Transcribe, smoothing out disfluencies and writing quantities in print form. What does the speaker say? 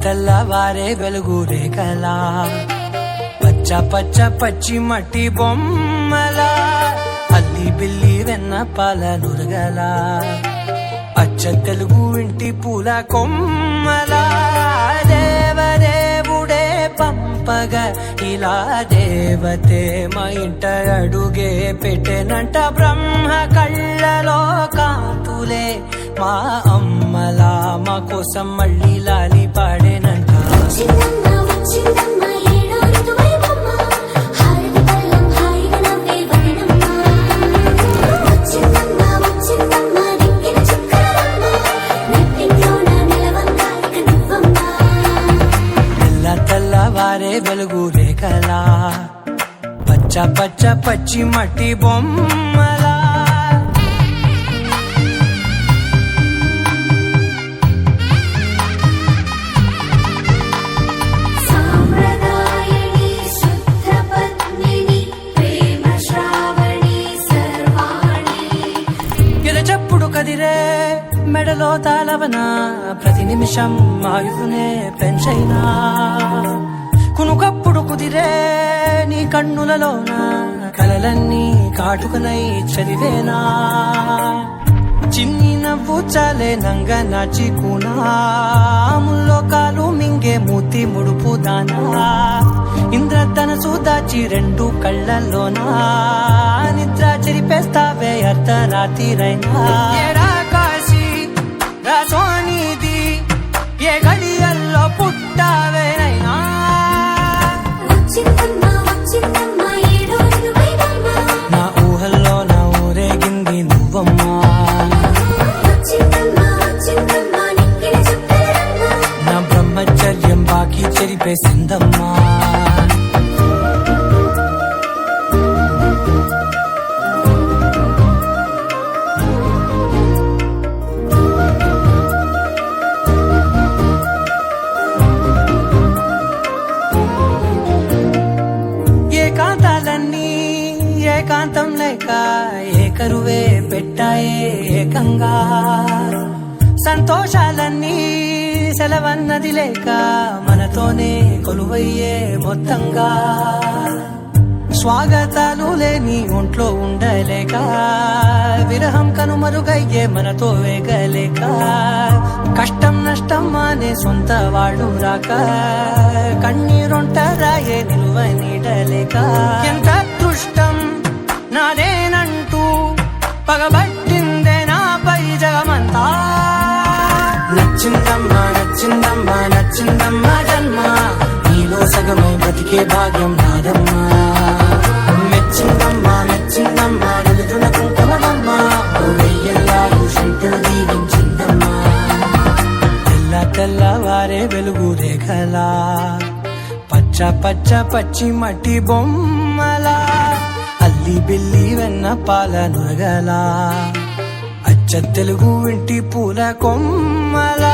తెల్లవారే వెలుగు రేఖలా పచ్చ పచ్చ పచ్చి మట్టి బొమ్మలా అల్లి బిల్లి వెన్న పాల నురగలా అచ్చ తెలుగు ఇంటి పూల కొమ్మలా దేవదేవుడే పంపగా ఇలా దేవతే మా ఇంట అడుగే పెట్టెనంట బ్రహ్మ కళ్ళలో కాంతులే మా అమ్మలా మా కోసం మళ్ళీ లాలి పాడేనంట. తెల్లవారే వెలుగు రేఖలా పచ్చ పచ్చ పచ్చి మట్టి బొమ్మలా ఎరచప్పుడు కదిరే మెడలో తాళవన ప్రతి నిమిషం ఆయుధునే పెంచైనా కునుకప్పుడు కుదిరే నీ కన్నులలోన కలలన్నీ కాటుకనై చదివేనా చిన్ని నవ్వు చాలే నంగ నాచి కూనాముల్లో కాలు మింగే మూతి ముడుపు దానా ఇంద్రధనసు దాచి రెండు కళ్ళల్లోనా నిద్ర చెరిపేస్తావే అర్ధరాత్రిరైనా కాశీ రాసోనిది ఏ గడియల్లో పుట్టావేనైనా నా ఊహల్లో నా ఊరేగింది నువ్వమ్మా నా బ్రహ్మచర్యం బాకీ చెరిపేసిందమ్మా. ఏకాంతాలన్నీ ఏకాంతం లేక ఏకరువే పెట్టాయే ఏకంగా సంతోషాలన్నీ సెలవన్నది లేక మనతోనే కొలువయ్యే మొత్తంగా స్వాగతాలు లేని ఒంట్లో ఉండలేక విరహం కనుమరుగయ్యే మనతో వేగలేక కష్టం నష్టం అనే సొంత వాళ్ళు రాక కన్నీరొంటరాయే నిలువ నీడలేక ఎంత అదృష్టం నాదేనంటూ పగబట్టిందే నాపై జగమంతా నచ్చిందమ్మా నచ్చిందమ్మా నచ్చిందమ్మా జన్మ నీలో సగమై బ్రతికే భాగ్యం నాదమ్మా మెచ్చిందమ్మా మెచ్చిందమ్మా నిలుతున్న కుంకుమమ్మా వెయ్యల్లాలు శంకరు దీవించిందమ్మా. తెల్లవారే వెలుగు రేఖలా పచ్చ పచ్చ పచ్చి మట్టి బొమ్మలా అల్లి బిల్లి వెన్న పాల నురగలా అచ్చ తెలుగు ఇంటి పూల కొమ్మలా